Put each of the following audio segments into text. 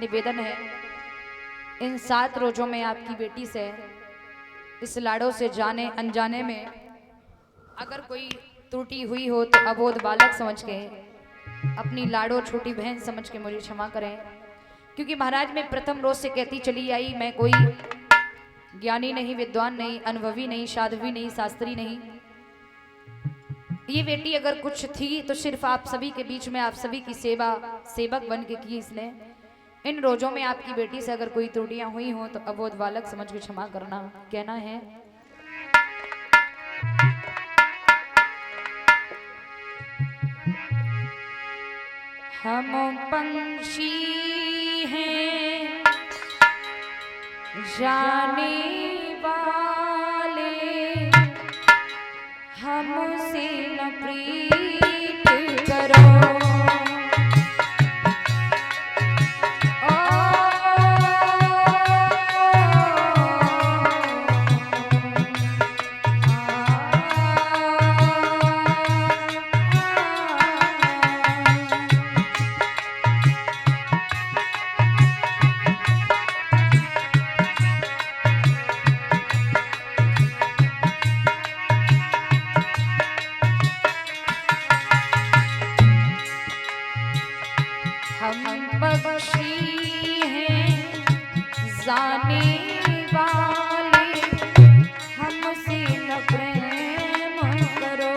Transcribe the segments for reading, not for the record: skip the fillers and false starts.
निवेदन है, इन 7 रोजों में आपकी बेटी से इस लाड़ों से जाने अनजाने में अगर कोई त्रुटि हुई हो तो अबोध बालक समझ के, अपनी लाड़ो छोटी बहन समझ के मुझे क्षमा करें। क्योंकि महाराज मैं प्रथम रोज से कहती चली आई, मैं कोई ज्ञानी नहीं, विद्वान नहीं, अनुभवी नहीं, साध्वी नहीं, शास्त्री नहीं। ये बेटी अगर कुछ थी तो सिर्फ आप सभी के बीच में आप सभी की सेवा सेवक बन के की इसने। इन रोजों में आपकी बेटी से अगर कोई त्रुटियां हुई हो तो अबोध बालक समझ के क्षमा करना। कहना है हम पंछी हैं जाने वाले, हमसे न प्रीत करो। हम पक्षी हैं जाने वाले, हमसे न प्रेम करो।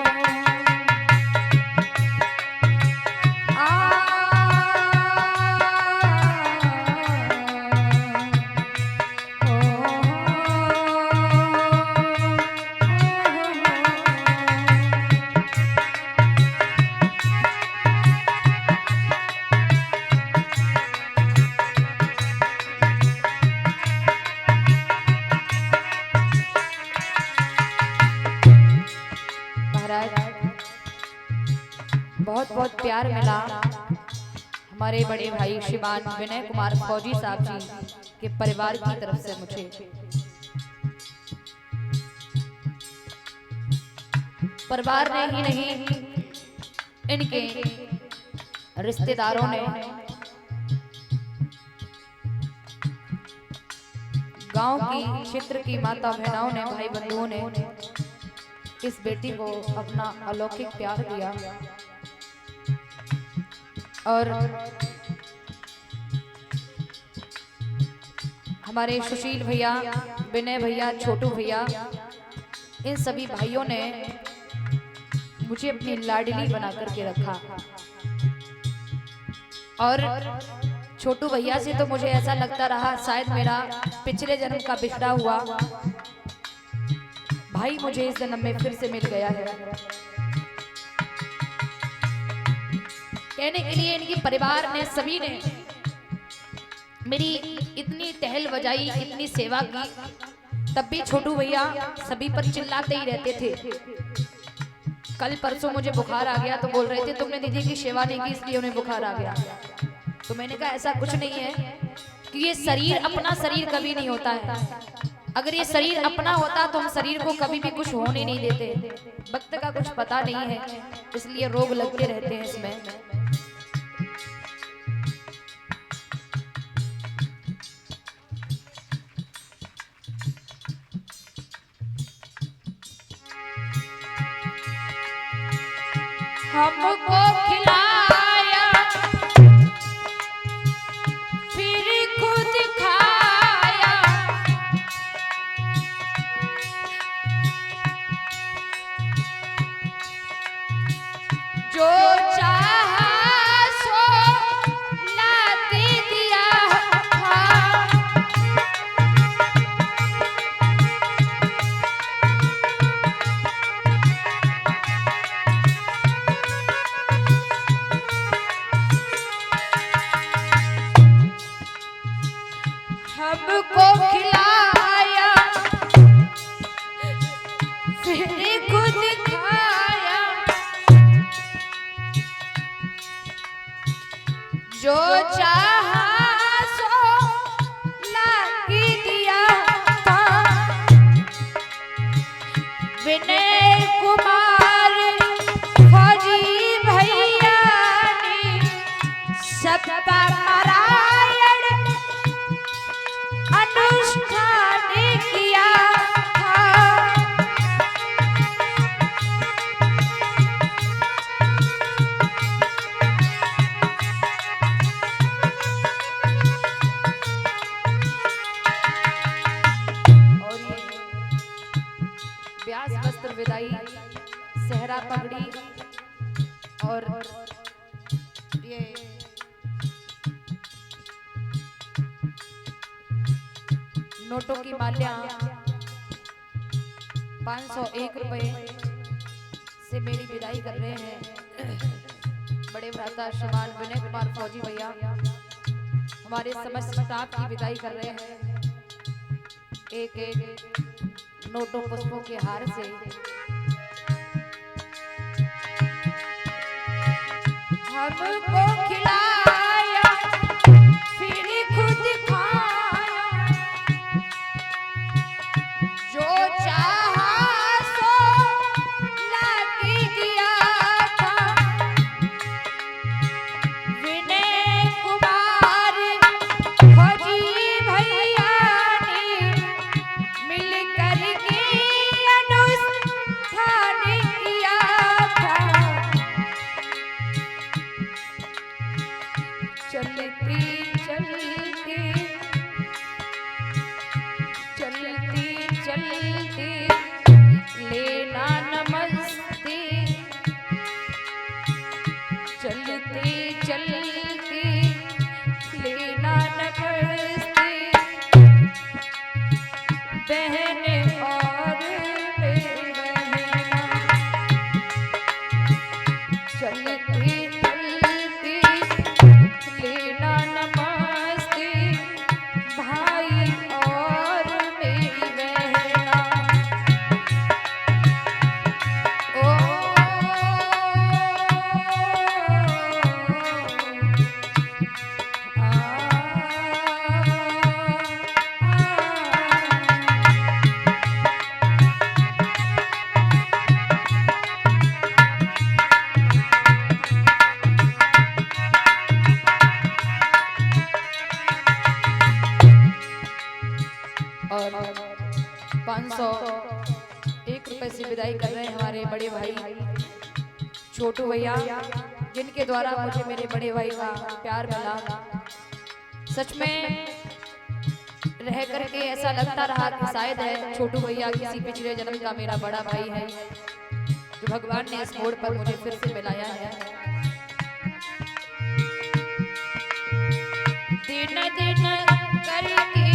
बहुत बहुत प्यार मिला हमारे बड़े भाई श्रीमान विनय कुमार फौजी साहब जी के परिवार की तरफ से। मुझे परिवार ने ही नहीं, इनके रिश्तेदारों ने, गांव की क्षेत्र की माता बहनों ने, भाई बंधुओं ने इस बेटी को अपना अलौकिक प्यार दिया। और हमारे सुशील भैया, विनय भैया, छोटू भैया, इन सभी भाइयों ने मुझे अपनी लाडली बना करके रखा। और छोटू भैया से तो मुझे ऐसा लगता रहा शायद मेरा पिछले जन्म का बिछड़ा हुआ भाई मुझे इस जन्म में फिर से मिल गया है। कहने के लिए इनके परिवार ने, सभी ने मेरी इतनी टहल बजाई, इतनी सेवा की, तब भी छोटू भैया सभी पर चिल्लाते ही रहते थे। कल परसों मुझे बुखार आ गया तो बोल रहे थे तुमने दीदी की सेवा नहीं की इसलिए उन्हें बुखार आ गया। तो मैंने कहा ऐसा कुछ नहीं है कि ये शरीर अपना शरीर कभी नहीं होता है। अगर ये शरीर अपना होता तो हम शरीर को कभी भी कुछ होने नहीं देते। वक्त का कुछ पता नहीं है, इसलिए रोग लगते रहते हैं इसमें। हमको खिलाया फिर खुद खाया, जो चाहा सो लाते दिया हमको खिलाया फिर खुद खाया, जो चाहा सो लाके दिया था। विनय कुमार फौजी भैया ने सबका नारायण लहरा पगड़ी और ये नोटों की माल्या 501 रुपए से मेरी विदाई कर रहे हैं बड़े भ्राता श्रीमान विनय कुमार फौजी भैया। हमारे समस्त स्टाफ की विदाई कर रहे हैं एक एक नोटों पुष्पों के हार से। हमको खिलाया फिर खुद खाया, जो चाहा सो लाके दिया था। विनय कुमार फौजी भैया ने मिल करके अनुष्ठान किया था। चलती चलती चलती चलती लेना नमस्ते, चलती चलती लेना नमस्ते। बहने और मेरी बहना चलती चलती लेना नमस्ते, भाई और मेरी बहना। ओ और 501 रुपए से विदाई कर रहे हैं हमारे बड़े भाई छोटू भैया, जिनके द्वारा मुझे मेरे बड़े भाई का प्यार मिला। सच में रह करके ऐसा लगता रहा कि शायद है छोटू भैया किसी पिछले जन्म का मेरा बड़ा भाई है, जो भगवान ने इस मोड़ पर मुझे फिर से मिलाया है। दिन दिन करके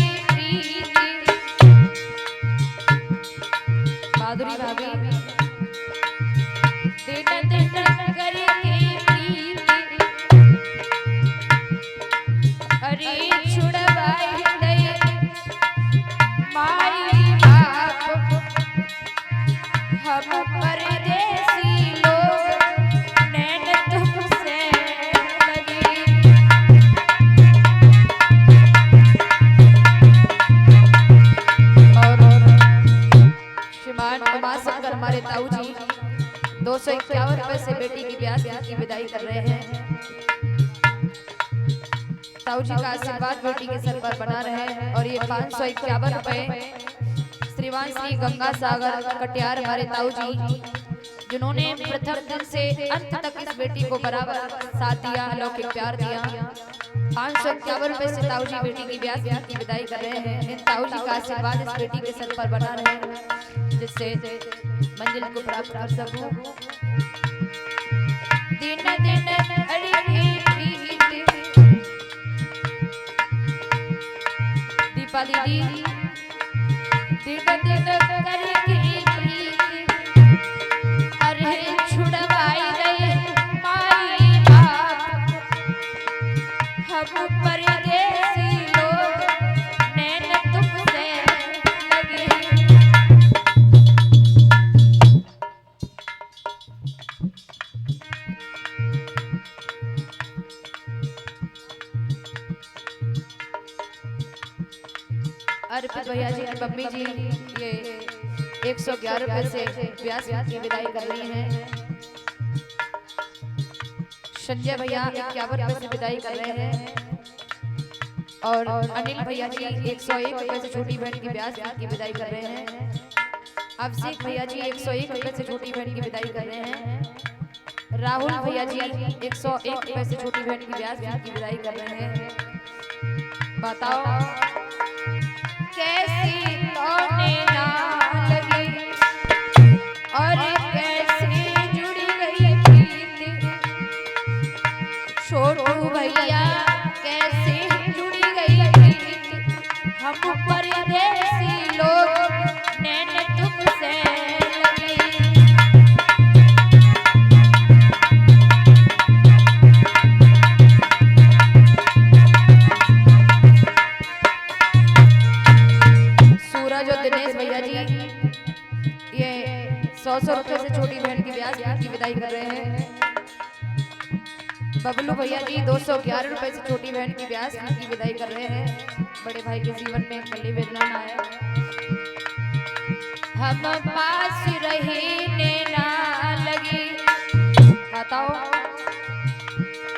माधुरी भाभी दिन दिन करके अरे छुड़वाई दे माई बाप, हम परदेसी लोग नैन तुमसे लगी। शंकर हमारे ताऊ जी 251 रुपए से बेटी की ब्याह की विदाई कर रहे हैं। ताऊ जी का आशीर्वाद बेटी के सर पर बना रहे। और ये 551 रुपए श्रीमान श्री गंगा सागर कटियार हमारे ताऊ जी, जिन्होंने प्रथम दिन से अंत तक इस बेटी को बराबर साथ दिया, अलौकिक प्यार दिया। 551 रुपए से ताऊ जी बेटी की ब्याह की विदाई कर रहे हैं। इन ताऊ जी का आशीर्वाद इस बेटी के सर पर बना रहे, जिससे मंजिल को प्राप्त कर सकूं। दिन दिन दीपा दीदी दिन दिन अरे छुड़वाई गए माई बाप, हम परदेसी लोग नैन तुमसे लगे। अर्पित भैया जी की मम्मी जी ये 111 रुपए से व्यास की विदाई कर रही हैं। संजय भैया 51 रुपए से विदाई कर रहे हैं। और अनिल भैया जी 101 रुपए से छोटी बहन की व्यास की विदाई कर रहे हैं। अभिषेक भैया जी 101 रुपए से छोटी बहन की विदाई कर रहे हैं। राहुल भैया जी 101 रुपए से छोटी बहन की व्यास की विदाई कर रहे हैं। बताओ कैसी तोने ना लगी और कैसी भैया जी 211 रुपए से छोटी बहन की ब्यास की विदाई कर रहे हैं। बड़े भाई के जीवन में कली वेदना ना आए। हम पास रहे नैना लगी, बताओ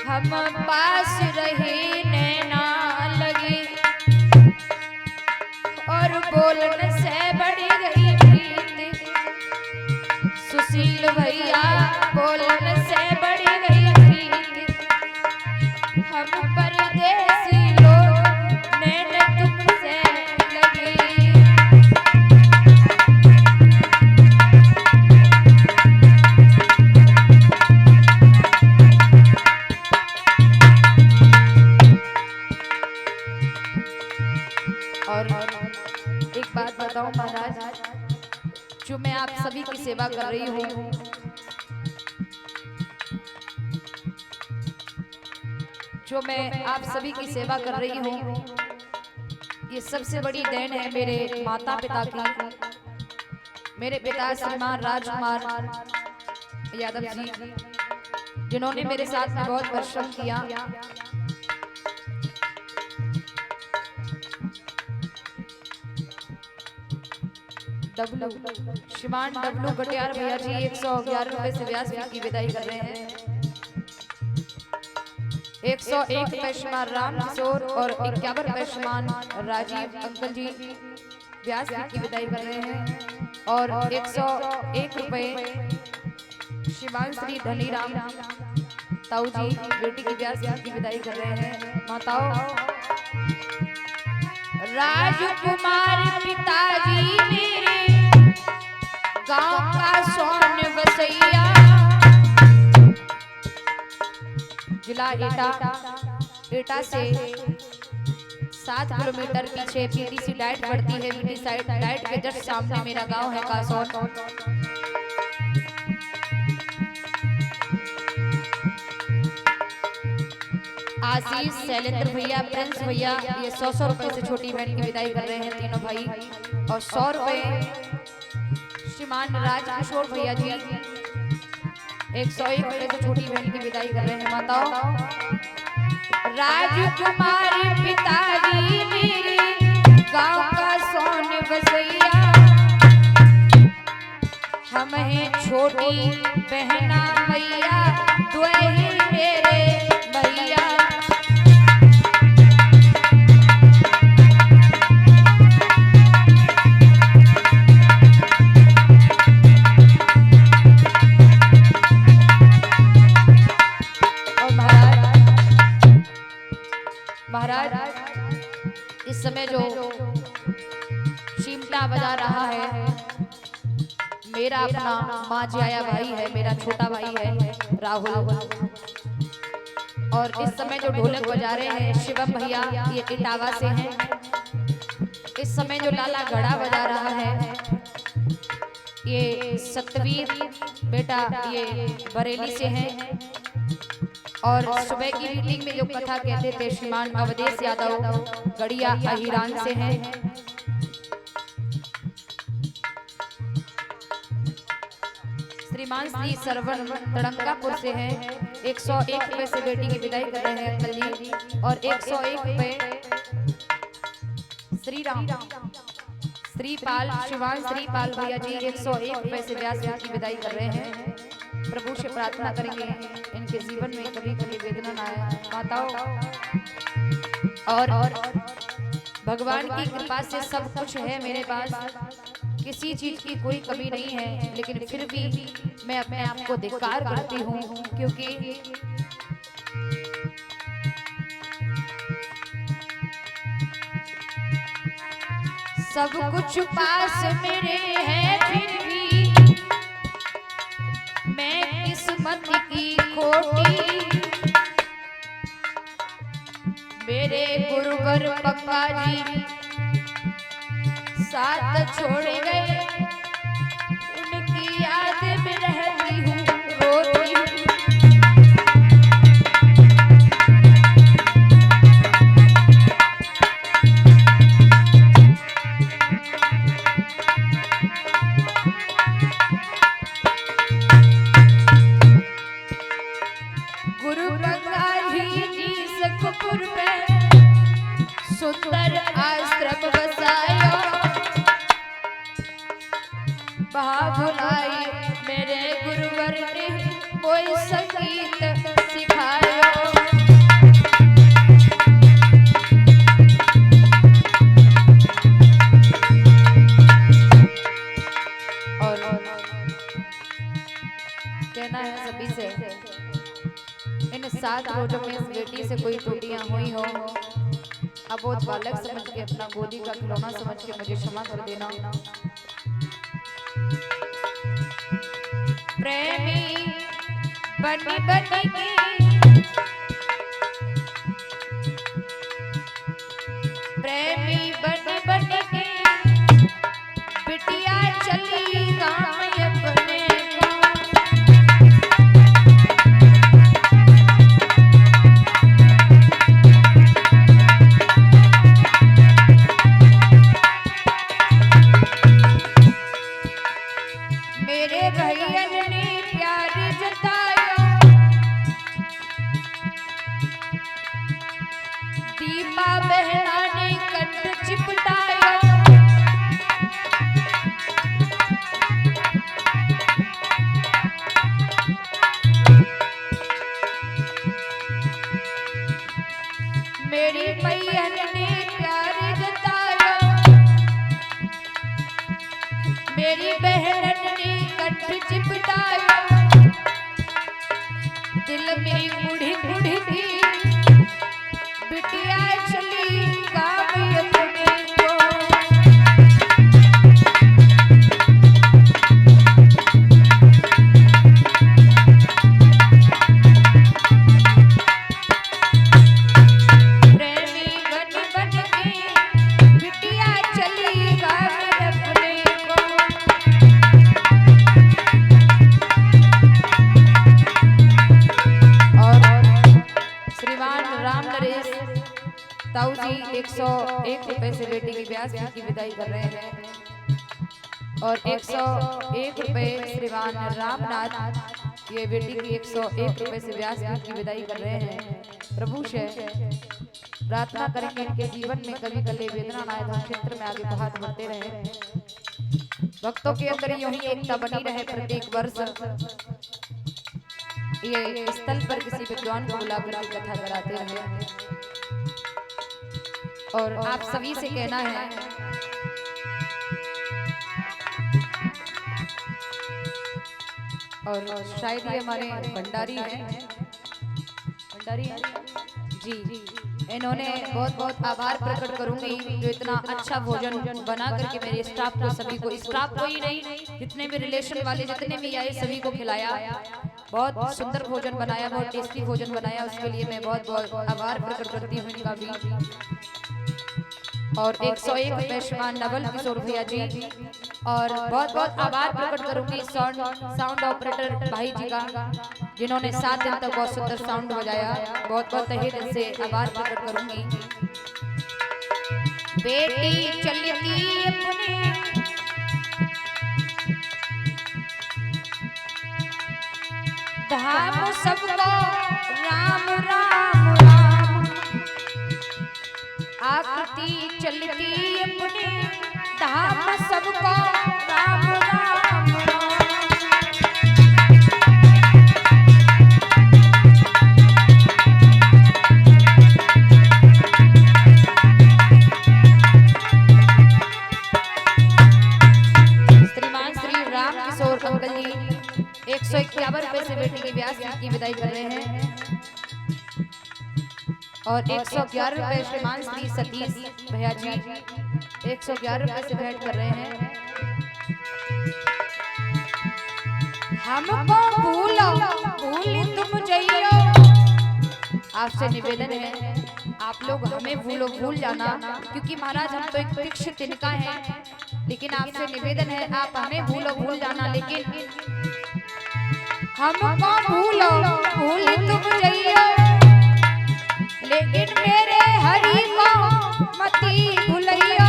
हम पास रहे नैना लगी, और बोलन से बढ़ गई प्रीत। सुशील भैया बोलन से बढ़ गई प्रीत। हम परदेसी लोग नैन तुमसे लगी। और एक बात बताऊं महाराज, जो मैं आप सभी की सेवा कर रही हूँ, जो मैं आप सभी की सेवा कर रही हूँ, ये सबसे बड़ी देन है मेरे माता पिता की। मेरे पिता श्रीमान राजकुमार यादव जी, जिन्होंने मेरे साथ में बहुत परिश्रम किया। डब्लू श्रीमान डब्लू गटियार भैया जी 111 रुपए से व्यास की विदाई कर रहे हैं। 101 रुपए श्रीमान राम किशोर और 51 रुपए श्रीमान राजीव अंकल जी व्यास की विदाई कर रहे हैं। और 101 रुपए श्रीमान श्री धनीराम ताऊ जी बेटी की व्यास की विदाई कर रहे हैं। माताओं, राजकुमार पिताजी मेरे गांव का सोन बसैया, जिला एटा से 7 किलोमीटर पीछे पीटीसी डाइट पड़ती है। पीटीसी डाइट के जस्ट सामने मेरा गांव है कासौन। आशीष शैलेंद्र भैया प्रिंस भैया ये 100 रुपए से छोटी बहन की विदाई कर रहे हैं तीनों भाई। और 100 रुपए श्रीमान राजकिशोर भैया जी 101 रुपए से छोटी बहन की विदाई कर रहे हैं। माताओं, राजकुमार पिताजी मेरे गांव का सोन बसैया, हम हैं छोटी बहना मैया द्वही मेरे भैया। महाराज इस समय जो चिमटा बजा रहा है मेरा अपना मांझिया भाई है, मेरा छोटा भाई है राहुल। और इस समय जो ढोलक बजा रहे हैं शिवम भैया ये इटावा से हैं। इस समय जो लाला घड़ा बजा रहा है ये सतवीर बेटा ये बरेली से हैं। और सुबह की मीटिंग में जो कथा कहते थे श्रीमान अवधेश यादव गड़िया अहिरान से हैं। श्रीमान श्री सरवन तड़ंगापुर से हैं। 101 रुपए से बेटी की विदाई कर रहे हैं अंकल जी। और 101 रुपए श्रीपाल श्रीमान श्रीपाल भैया जी 101 रुपए से व्यास की विदाई कर रहे हैं। प्रभु से प्रार्थना करेंगे इनके जीवन में कभी कभी वेदना ना आए। माताओं, और भगवान की कृपा से सब कुछ है मेरे पास, किसी चीज की कोई कमी नहीं है। लेकिन फिर भी मैं अपने आप को धिक्कार करती हूँ, क्योंकि सब कुछ पास मेरे है, फिर भी मैं किस्मत की खोटी। मेरे गुरुवर पप्पा जी साथ छोड़ गए, उनकी याद में रहती हूँ रोती। गुरु गंगा जी सुंदर आश्रम बसायो, वहाँ भुलाई मेरे गुरुवर ने कोई संगीत सिखायो। और कहना है सभी से, इन 7 रोजों में इस बेटी से कोई त्रुटियां हुई हो, अबोध बालक समझ के, अपना गोदी का खिलौना समझ के मुझे क्षमा कर देना। प्रेमी बनी बनी के, प्रेमी बनी बनी के, बिटिया चली गाँव अपने को। मेरे भैया ने प्यार जताया, दीपा बहना ने कंठ चिपटाया। मेरी मैया ने प्यार जताया, मेरी बहन ने कंठ चिपटाया। दिल में कुड़ी कुड़ी थी, बिटिया चली गाँव अपने को। प्रेमी बन बन के, बिटिया चली गाँव अपने को। श्रीमान राम नरेश ताऊ जी 101 रुपए से बेटी की ब्याह की विदाई कर रहे हैं, और 101 रुपए श्रीमान रामनाथ ये बेटी की 101 रुपए से ब्याह की विदाई कर रहे हैं। प्रभु से प्रार्थना करेंगे इनके जीवन में कभी कले वेदना ना आए, क्षेत्र में आगे बहुत बढ़ते रहे, भक्तों के अंदर यूं ही एकता बनी रहे। प्रत्येक वर्ष ये स्थल पर किसी विद्वान को बुलाकर कथा कराते रहे। और आप सभी से कहना है, और शायद ये हमारे भंडारी हैं, भंडारी जी, इन्होंने बहुत बहुत आभार प्रकट करूंगी जो इतना अच्छा भोजन बना करके मेरे स्टाफ को, सभी को, स्टाफ को ही नहीं जितने भी रिलेशन वाले जितने भी आए सभी को खिलाया। बहुत सुंदर भोजन बनाया, बहुत टेस्टी भोजन बनाया, उसके लिए मैं बहुत बहुत आभार प्रकट करती हूँ इनका भी। और 101 रुपए श्रीमान नवल किशोर भैया जी, और बहुत बहुत आभार प्रकट करूंगी साउंड ऑपरेटर भाई जी का, जिन्होंने 7 दिन तक बहुत सुंदर साउंड बजाया। बहुत बहुत तहे दिल से आभार प्रकट करूंगी। बेटी चली अपने धाम सबको राम राम राम, आकृति चलती अपने धाम सबको राम राम राम। श्रीमान श्री राम किशोर अंकल जी 151 रुपए से बेटी की ब्याह की विदाई कर रहे हैं, और 111 रुपए श्रीमान श्री सतीश भैया जी 111 रुपए से भेंट कर रहे हैं। हमको भूलो भूल तुम जइयो, आपसे निवेदन है आप लोग हमें भूल जाना, क्योंकि महाराज हम तो एक वृक्ष तिनका है, लेकिन आपसे निवेदन है आप हमें भूल जाना, लेकिन हमको भूल तुम जइयो, लेकिन मेरे हरि को मती भूलियो।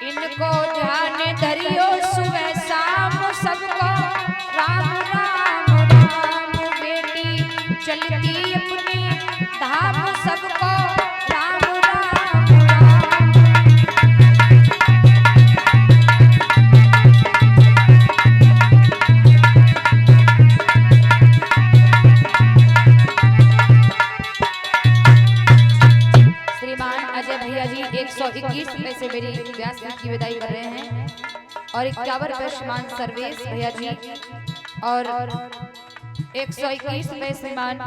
इनको ध्यान धरियो सुबह शाम सबको राम राम राम। चलती अपनी धाम सबको राम राम राम। श्रीमान अजय भैया जी 121 रुपए से मेरी व्यास की विदाई कर रहे हैं और 51 रुपए श्रीमान सर्वेश भैया जी और 121 रुपए श्रीमान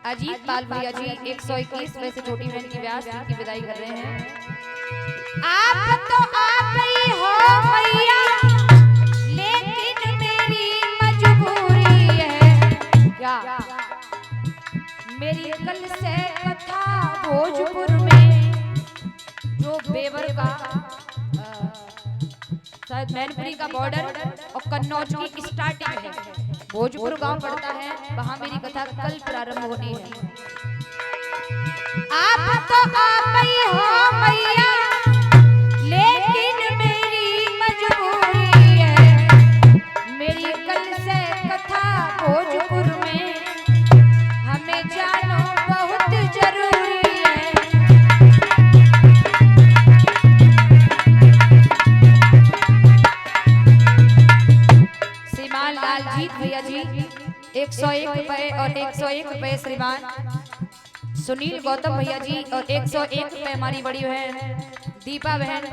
अजीत पाल भैया जी 121 रुपए से छोटी बहन की व्यास की विदाई कर रहे हैं। आप तो आप ही हो भैया लेकिन मेरी मजबूरी है क्या, मेरी कल से कथा भोजपुर में जो बेवर का शायद मैनपुरी का बॉर्डर और कन्नौज की स्टार्टिंग है, भोजपुर गांव पड़ता है, वहां मेरी कथा कल प्रारंभ होनी है। आप तो आप ही हो भैया लेकिन मेरी मजबूरी है, मेरी कल से कथा भोजपुर में हमें जानो बहुत जरूरी है। श्रीमान लालजीत भैया जी 101 रुपए और 101 रुपए श्रीमान सुनील गौतम भैया जी और 101 रुपए हमारी बड़ी बहन दीपा बहन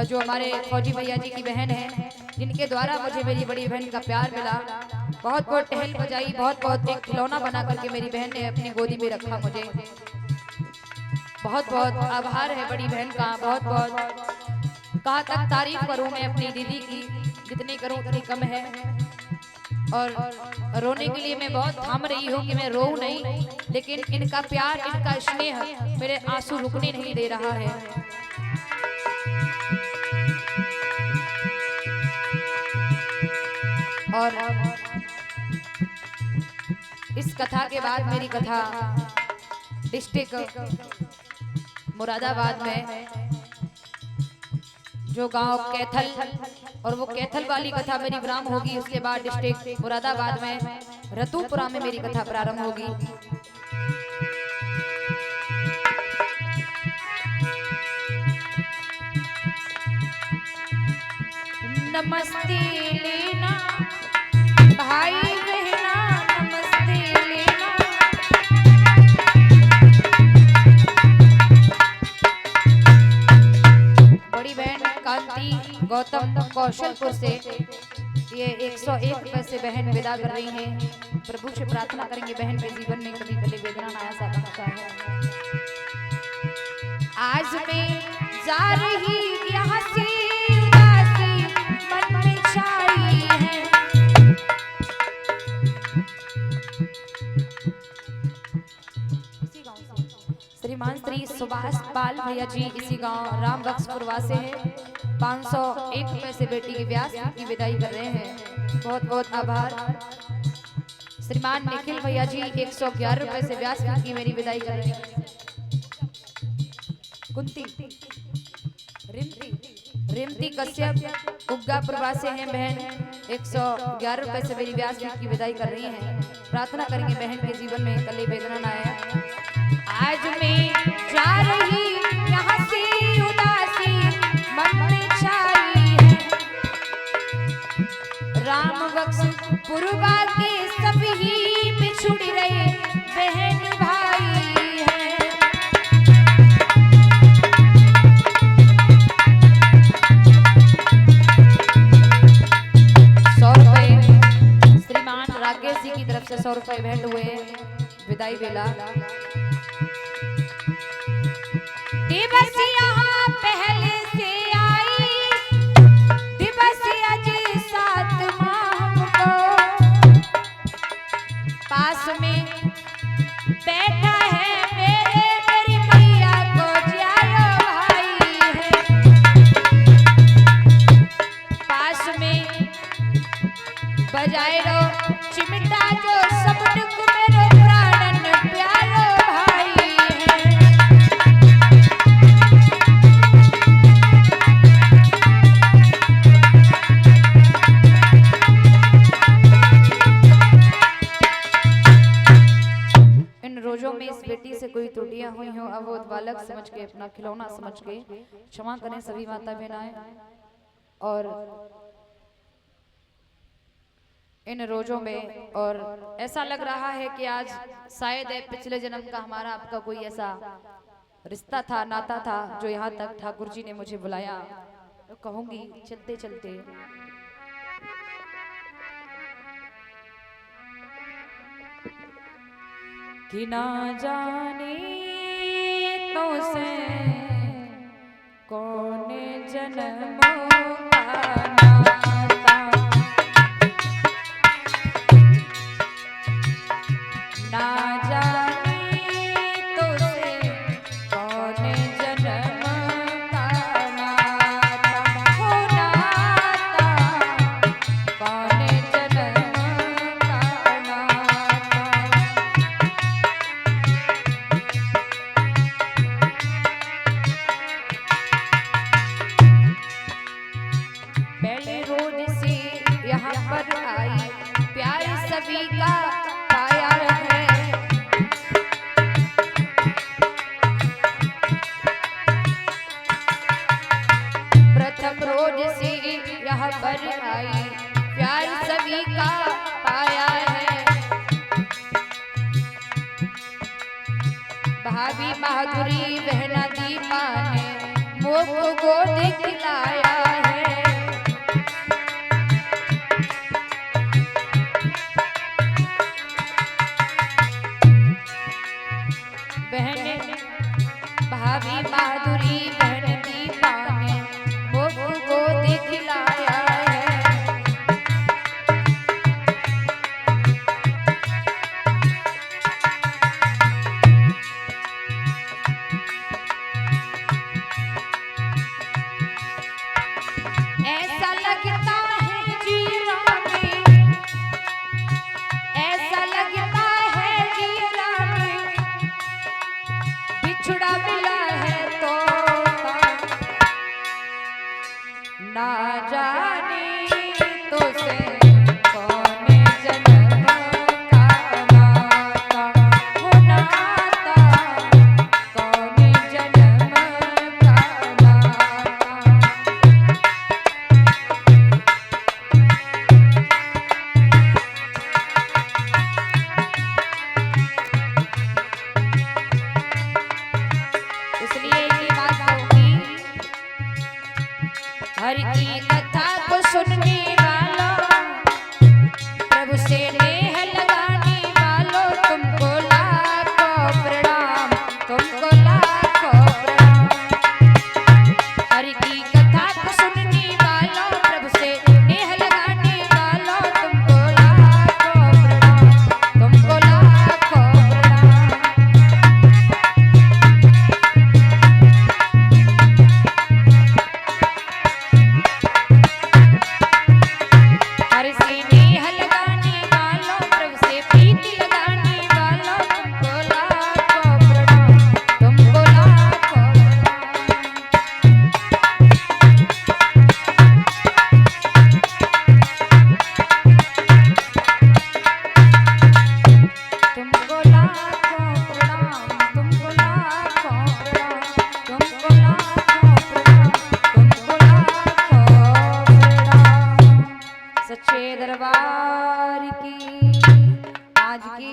जो हमारे फौजी भैया जी की बहन है, जिनके द्वारा मुझे मेरी बड़ी बहन का प्यार मिला। बहुत बहुत टहल बजाई, बहुत बहुत एक खिलौना बना करके मेरी बहन ने अपनी गोदी में रखा मुझे। बहुत बहुत आभार है बड़ी बहन का, बहुत बहुत कहाँ तक तारीफ करूं मैं अपनी दीदी की, जितनी करूं उतनी कम है। और रोने के लिए मैं बहुत थाम रही हूँ कि मैं रोऊं नहीं, लेकिन इनका प्यार इनका स्नेह मेरे आंसू रुकने नहीं दे रहा है। और इस कथा के बाद मेरी कथा डिस्ट्रिक्ट मुरादाबाद में जो गांव कैथल, और वो कैथल वाली कथा मेरी विराम होगी। उसके बाद डिस्ट्रिक्ट मुरादाबाद में रतुपुरा में मेरी कथा प्रारंभ होगी। नमस्ते लेना भाई बहना, नमस्ते लेना। बड़ी बहन कांति गौतम कौशलपुर से ये 101 रुपए से बहन विदा कर रही हैं। प्रभु से प्रार्थना करेंगे बहन के जीवन में कभी कभी वेदना ना आया सकता है। आज मैं जा रही यहाँ से उदासी मन में छाई है, श्रीमान श्री सुभाष पाल भैया जी इसी गांव राम बख्शपुर वासे हैं। 501 रुपए से बेटी की व्यास की विदाई कर रहे हैं, बहुत बहुत आभार। श्रीमान निखिल भैया जी 111 रुपए से व्यास की मेरी विदाई कर रहे हैं। कुंती रिमती कश्यप उग्गा प्रवासी हैं बहन, 111 रुपए से मेरी व्यास की विदाई कर रही हैं। प्रार्थना करेंगे बहन के जीवन में कले वेदना ना आए। आज मैं जा रही यहाँ से उदासी मन में छाई है, राम बख्शपुर के सभी बिछुड़ रहे बहन भाई हैं। 100 रुपए श्रीमान राकेश जी की तरफ से 100 रुपए भेंट हुए विदाई बेला। दिवस यहाँ पहले से आई, दिवस आज 7 माह को, पास में बैठा है मेरी मैया को जायो भाई है, पास में बजाए लो चिमटा जो सबनुक मेरो प्राणन प्यारो भाई है। में इस बेटी से कोई त्रुटियां हुई हो, अबोध बालक समझ के, अपना खिलौना समझ के क्षमा करें सभी माता बहनाएं। और इन रोजों में और ऐसा लग रहा है कि आज शायद पिछले जन्म का हमारा आपका कोई ऐसा रिश्ता था, नाता था, जो यहाँ तक ठाकुर जी ने मुझे बुलाया। तो कहूंगी चलते चलते कि ना जाने तो से कौन जन्मों का नाता, ना जाने तो से कौन जन्म का नाता, हो नाता कौन जन्म का नाता। पहले रोड से यहाँ पर आई, प्यार सभी का पाया है। प्रथम रोड से यहाँ पर आई, प्यार सभी का पाया है। भाभी माधुरी बहना दीपा ने मुख को दिखलाया है। भाभी माधुरी बहन दीपा ने मुख को दिखलाया है। ऐसा लगता है जीरा में, ऐसा लगता है जीरा में बिछड़ा मिला है तो ना जाने तो से कौन जन्म का नाता, हो नाता कौन जन्म का नाता। इसलिए ये बात कहूंगी, हर की कथा को सुनने वालों, प्रभु से नेह लगाने वालों, तुमको लाखों प्रणाम, तुमको लाखों प्रणाम। हर की कथा को सुनने वालों, प्रभु से नेह लगाने वालों, तुमको लाखों प्रणाम, तुमको लाखों प्रणाम। हर से नेह लगाने वालों, प्रभु से प्रीति लगाने वालों, तुमको लाखों प्रणाम, तुमको लाखों प्रणाम। तुमको लाखों प्रणाम, तुमको लाखों प्रणाम, तुमको लाखों प्रणाम, तुमको लाखों प्रणाम। सच्चे दरबार की आज की